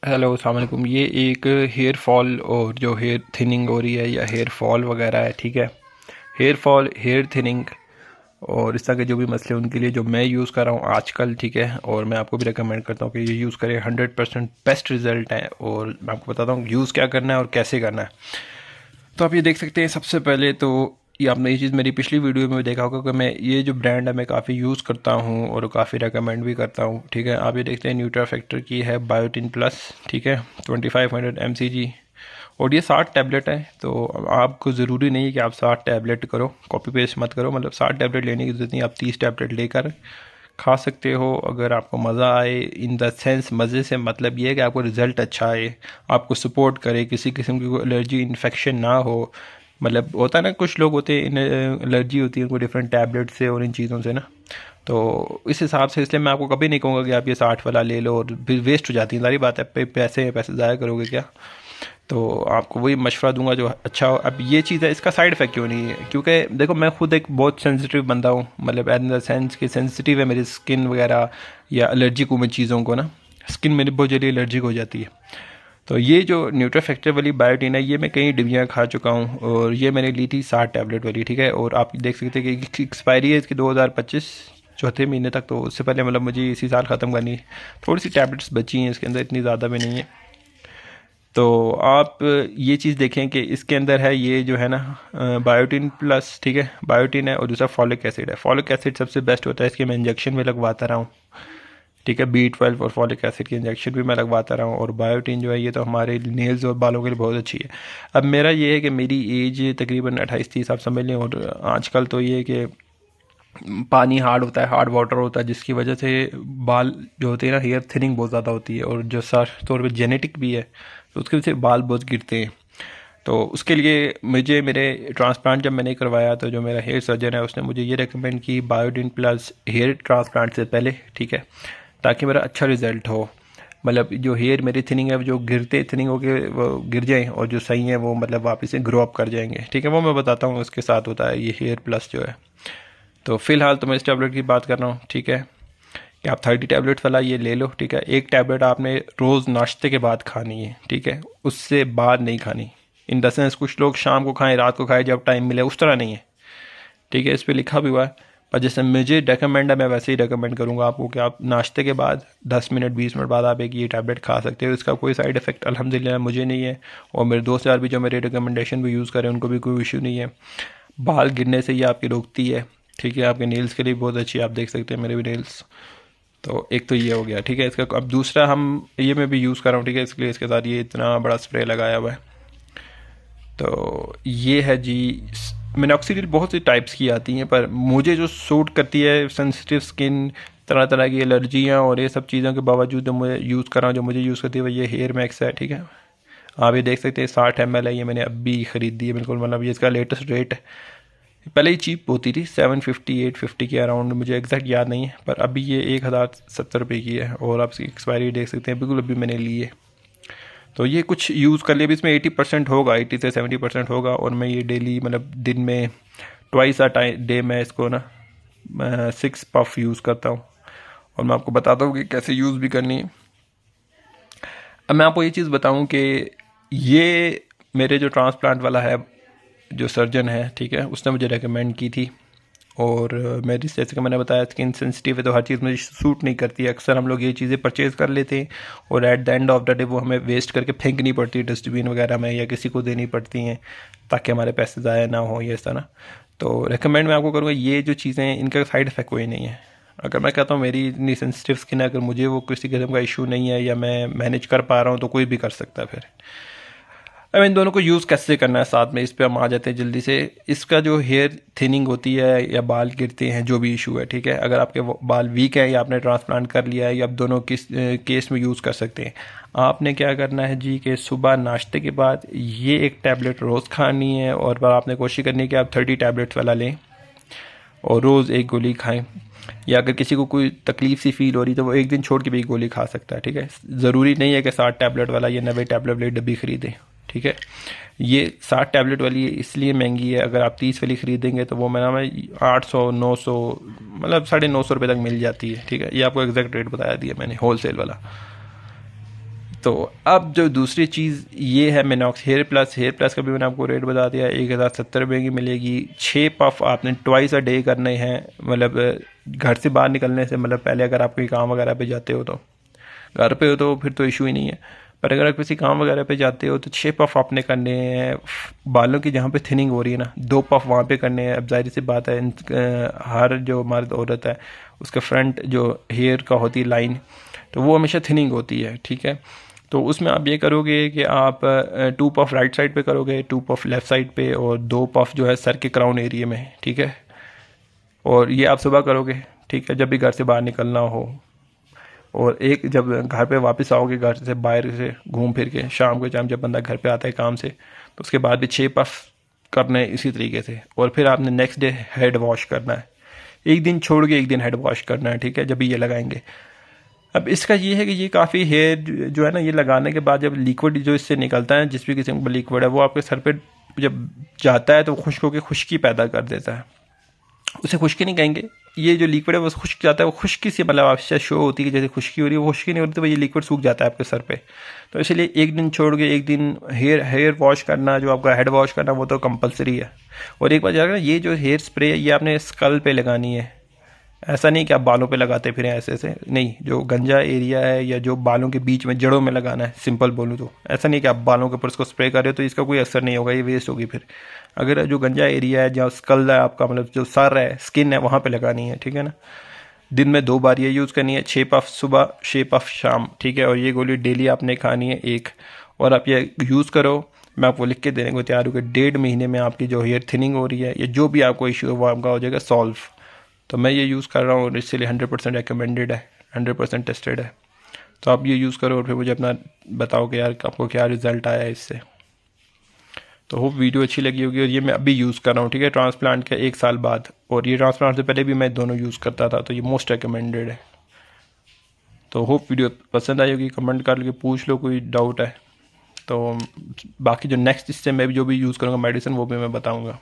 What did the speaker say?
Hello अस्सलाम वालेकुम। ये एक हेयर फॉल और जो हेयर थिनिंग हो रही है या हेयर फॉल वगैरह है, ठीक है। हेयर फॉल, हेयर थिनिंग और इस तरह के जो भी मसले उनके लिए जो मैं यूज़ कर रहा हूँ आजकल, ठीक है। और मैं आपको भी रिकमेंड करता हूँ कि ये यूज़ करें, 100% बेस्ट रिजल्ट है। और मैं आपको बताता हूँ यूज़ क्या करना है और कैसे करना है। तो आप ये देख सकते हैं, सबसे पहले तो ये आपने ये चीज़ मेरी पिछली वीडियो में भी देखा होगा कि मैं ये जो ब्रांड है मैं काफ़ी यूज़ करता हूँ और काफ़ी रेकमेंड भी करता हूँ, ठीक है। आप ये देखते हैं न्यूट्रा फैक्टर की है बायोटिन प्लस, ठीक है, 2500 mcg। और ये 60 टैबलेट है। तो आपको ज़रूरी नहीं है कि आप 60 टैबलेट करो, कॉपी पेस्ट मत करो। मतलब 60 टैबलेट लेने की ज़रूरत नहीं, आप 30 टैबलेट लेकर खा सकते हो अगर आपको मज़ा आए। इन द सेंस मज़े से मतलब ये है कि आपको रिज़ल्ट अच्छा आए, आपको सपोर्ट करे, किसी किस्म की कोई एलर्जी इन्फेक्शन ना हो। मतलब होता है ना, कुछ लोग होते हैं इन एलर्जी होती है उनको डिफरेंट टैबलेट से और इन चीज़ों से ना। तो इस हिसाब से इसलिए मैं आपको कभी नहीं कहूँगा कि आप ये 60 वाला ले लो और फिर वेस्ट हो जाती है, सारी बात है। पैसे पैसे ज़ाया करोगे क्या। तो आपको वही मशवरा दूंगा जो अच्छा हो। अब ये चीज़ है, इसका साइड इफ़ेक्ट क्यों नहीं है, क्योंकि देखो मैं खुद एक बहुत सेंसिटिव बंदा हूँ। मतलब इन द सेंस कि सेंसिटिव है मेरी स्किन वगैरह या एलर्जिक हूँ मैं चीज़ों को ना। स्किन मेरी बहुत जल्दी एलर्जिक हो जाती है। तो ये जो न्यूट्राफैक्टर वाली बायोटीन है ये मैं कई डिबियाँ खा चुका हूँ और ये मैंने ली थी 60 टैबलेट वाली, ठीक है। और आप देख सकते हैं कि एक्सपायरी है इसकी 2025 चौथे महीने तक। तो उससे पहले मतलब मुझे इसी साल ख़त्म करनी है। थोड़ी सी टैबलेट्स बची हैं इसके अंदर, इतनी ज़्यादा भी नहीं है। तो आप ये चीज़ देखें कि इसके अंदर है ये जो है ना बायोटिन प्लस, ठीक है। बायोटिन है और दूसरा फॉलिक एसिड है। फॉलिक एसिड सबसे बेस्ट होता है, इसके मैं इंजेक्शन में लगवाता रहा हूँ, ठीक है। B12 और फॉलिक एसिड की इंजेक्शन भी मैं लगवाता रहा हूँ। और बायोटिन जो है ये तो हमारे नेल्स और बालों के लिए बहुत अच्छी है। अब मेरा ये है कि मेरी एज तकरीबन 28-30 आप समझ लें। और आजकल तो ये है कि पानी हार्ड होता है, हार्ड वाटर होता है, जिसकी वजह से बाल जो होते हैं ना, हेयर थिनिंग बहुत ज़्यादा होती है। और जो साफ तौर पे जेनेटिक भी है तो उसकी वजह से बाल बहुत गिरते हैं। तो उसके लिए मुझे मेरे ट्रांसप्लांट जब मैंने करवाया तो जो मेरा हेयर सर्जन है उसने मुझे ये रेकमेंड की बायोटिन प्लस हेयर ट्रांसप्लांट से पहले, ठीक है, ताकि मेरा अच्छा रिजल्ट हो। मतलब जो हेयर मेरी थिनिंग है, जो गिरते थिनिंग हो के वो गिर जाएं और जो सही है वो मतलब वापस से ग्रो अप कर जाएंगे, ठीक है। वो मैं बताता हूँ उसके साथ होता है ये हेयर प्लस जो है। तो फिलहाल तो मैं इस टैबलेट की बात कर रहा हूँ, ठीक है, कि आप 30 टैबलेट वाला ये ले लो, ठीक है। एक टैबलेट आपने रोज़ नाश्ते के बाद खानी है, ठीक है, उससे बाद नहीं खानी। इन द सेंस कुछ लोग शाम को खाएं, रात को खाएं, जब टाइम मिले, उस तरह नहीं है, ठीक है। इस पर लिखा भी हुआ है। पर जैसे मुझे रेकमेंड है मैं वैसे ही रेकमेंड करूँगा आपको कि आप नाश्ते के बाद 10 मिनट 20 मिनट बाद आप एक ये टैबलेट खा सकते हो। इसका कोई साइड इफ़ेक्ट अल्हम्दुलिल्लाह मुझे नहीं है। और मेरे दोस्त यार भी जो मेरे रिकमेंडेशन भी यूज़ करें उनको भी कोई इशू नहीं है। बाल गिरने से ये आपकी रोकती है, ठीक है। आपके नेल्स के लिए बहुत अच्छी है, आप देख सकते हैं मेरे भी नेल्स। तो एक तो ये हो गया, ठीक है। इसका अब दूसरा हम ये मैं भी यूज़ कर रहा हूँ, ठीक है। इसके लिए इसके साथ ये इतना बड़ा स्प्रे लगाया हुआ है। तो ये है जी। मिनॉक्सिडिल बहुत सी टाइप्स की आती हैं पर मुझे जो सूट करती है सेंसिटिव स्किन, तरह तरह की एलर्जियाँ और ये सब चीज़ों के बावजूद जो मैं यूज़ कर रहा हूँ, जो मुझे यूज़ करती है वो ये हेयर मैक्स है, ठीक है। आप ये देख सकते हैं 60 ml है, ये मैंने अभी ख़रीदी है बिल्कुल। मतलब ये इसका लेटेस्ट रेट है। पहले ही चीप होती थी, 750 850 के अराउंड, मुझे एग्जैक्ट याद नहीं है। पर अभी ये 1070 रुपये की है और आप इसकी एक्सपायरी देख सकते हैं, बिल्कुल अभी मैंने ली है। तो ये कुछ यूज़ कर लिया, भी इसमें 80% होगा, 80 से 70% होगा। और मैं ये डेली मतलब दिन में ट्वाइस अ डे मैं इसको ना 6 पफ यूज़ करता हूँ। और मैं आपको बताता हूँ कि कैसे यूज़ भी करनी है। अब मैं आपको ये चीज़ बताऊँ कि ये मेरे जो ट्रांसप्लांट वाला है जो सर्जन है, ठीक है, उसने मुझे रेकमेंड की थी। और मेरी जैसे कि मैंने बताया स्किन सेंसिटिव है तो हर चीज़ मुझे सूट नहीं करती है। अक्सर हम लोग ये चीज़ें परचेज़ कर लेते हैं और at the end of the day वो हमें वेस्ट करके फेंकनी पड़ती है डस्टबिन वगैरह में, या किसी को देनी पड़ती हैं ताकि हमारे पैसे ज़ाया ना हो, ये ऐसा ना। तो रेकमेंड मैं आपको करूँगा, ये जो चीज़ें हैं इनका साइड इफ़ेक्ट कोई नहीं है। अगर मैं कहता हूँ मेरी इतनी सेंसिटिव स्किन है, अगर मुझे वो किसी किस्म का इशू नहीं है या मैं मैनेज कर पा रहा हूँ तो कोई भी कर सकता है फिर। अब इन दोनों को यूज़ कैसे करना है साथ में, इस पे हम आ जाते हैं जल्दी से। इसका जो हेयर थिनिंग होती है या बाल गिरते हैं, जो भी इशू है, ठीक है, अगर आपके बाल वीक है या आपने ट्रांसप्लांट कर लिया है, या आप दोनों किस केस में यूज़ कर सकते हैं। आपने क्या करना है जी कि सुबह नाश्ते के बाद ये एक टैबलेट रोज़ खानी है। और पर आपने कोशिश करनी है कि आप 30 टैबलेट्स वाला लें और रोज़ एक गोली खाएं। या अगर किसी को कोई तकलीफ सी फील हो रही तो वो एक दिन छोड़ के भी एक गोली खा सकता है, ठीक है। ज़रूरी नहीं है कि 60 टैबलेट वाला या 90 टैबलेट वाली डब्बी खरीदें, ठीक है। ये 60 टैबलेट वाली इसलिए महंगी है, अगर आप 30 वाली ख़रीदेंगे तो वो मेरा में 800 900 मतलब 950 रुपये तक मिल जाती है, ठीक है। ये आपको एग्जैक्ट रेट बताया दिया मैंने, होल सेल वाला। तो अब जो दूसरी चीज़ ये है मिनॉक्स हेयर प्लस का भी मैंने आपको रेट बता दिया, 1070 रुपये की मिलेगी। 6 पफ आपने ट्वाइस अ डे करने हैं, मतलब घर से बाहर निकलने से, मतलब पहले अगर आप कोई काम वगैरह पे जाते हो तो, घर पे हो तो फिर तो इशू ही नहीं है, पर अगर आप किसी काम वगैरह पे जाते हो तो 6 पफ आपने करने हैं। बालों की जहाँ पे थिनिंग हो रही है ना, 2 पफ वहाँ पे करने हैं। अब जाहिर सी बात है, हर जो मर्द औरत है उसके फ्रंट जो हेयर का होती है लाइन, तो वो हमेशा थिनिंग होती है, ठीक है। तो उसमें आप ये करोगे कि आप 2 पफ राइट साइड पे करोगे, 2 पफ लेफ़्ट साइड पे, और 2 पफ जो है सर के क्राउन एरिया में, ठीक है। और ये आप सुबह करोगे, ठीक है, जब भी घर से बाहर निकलना हो। और एक जब घर पे वापस आओगे, घर से बाहर से घूम फिर के शाम के टाइम जब बंदा घर पे आता है काम से, तो उसके बाद भी 6 पफ करने इसी तरीके से। और फिर आपने नेक्स्ट डे हेड वॉश करना है, एक दिन छोड़ के एक दिन हेड वॉश करना है, ठीक है, जब भी ये लगाएंगे। अब इसका ये है कि ये काफ़ी हेयर जो है ना, ये लगाने के बाद जब लिक्विड जो इससे निकलता है, जिस भी किस्म का लिक्विड है, वो आपके सर पे जब जाता है तो खुश्क होकर खुश्की पैदा कर देता है। उसे खुश्की नहीं कहेंगे, ये जो लिक्विड है वो खुश्क जाता है, वो खुश्की से मतलब आपसे शो होती है कि जैसे खुश्की हो रही है, वो खुश्की नहीं होती, तो ये लिक्विड सूख जाता है आपके सर पे। तो इसलिए एक दिन छोड़ के एक दिन हेयर वॉश करना, जो आपका हेड वॉश करना, वो तो कंपलसरी है। और एक बात याद रखना, ये जो हेयर स्प्रे है ये आपने स्कल पे लगानी है, ऐसा नहीं कि आप बालों पे लगाते फिरें ऐसे ऐसे नहीं। जो गंजा एरिया है या जो बालों के बीच में जड़ों में लगाना है, सिंपल बोलूँ तो ऐसा नहीं कि आप बालों के ऊपर उसको स्प्रे कर रहे हो तो इसका कोई असर नहीं होगा, ये वेस्ट होगी फिर। अगर जो गंजा एरिया है, जहाँ स्कल है आपका, मतलब जो सर है, स्किन है, वहाँ पे लगानी है, ठीक है ना। दिन में 2 बार ये यूज़ करनी है, 6 पफ सुबह, 6 पफ शाम, ठीक है। और ये गोली डेली आपने खानी है एक, और आप ये यूज़ करो। मैं आपको लिख के देने को तैयार हूँ कि 1.5 महीने में आपकी जो हेयर थिनिंग हो रही है या जो भी आपको इशू है वो आपका हो जाएगा सॉल्व। तो मैं ये यूज़ कर रहा हूँ और इसलिए 100% रिकमेंडेड है, 100% टेस्टेड है। तो आप ये यूज़ करो और फिर मुझे अपना बताओ कि यार आपको क्या रिज़ल्ट आया है इससे। तो होप वीडियो अच्छी लगी होगी। और ये मैं अभी यूज़ कर रहा हूँ, ठीक है, ट्रांसप्लांट के 1 साल बाद। और ये ट्रांसप्लांट से पहले भी मैं दोनों यूज़ करता था, तो ये मोस्ट रिकमेंडेड है। तो होप वीडियो पसंद आई होगी, कमेंट कर के पूछ लो कोई डाउट है तो। बाकी जो नेक्स्ट इससे मैं भी जो भी यूज़ करूँगा मेडिसिन, वो भी मैं बताऊँगा।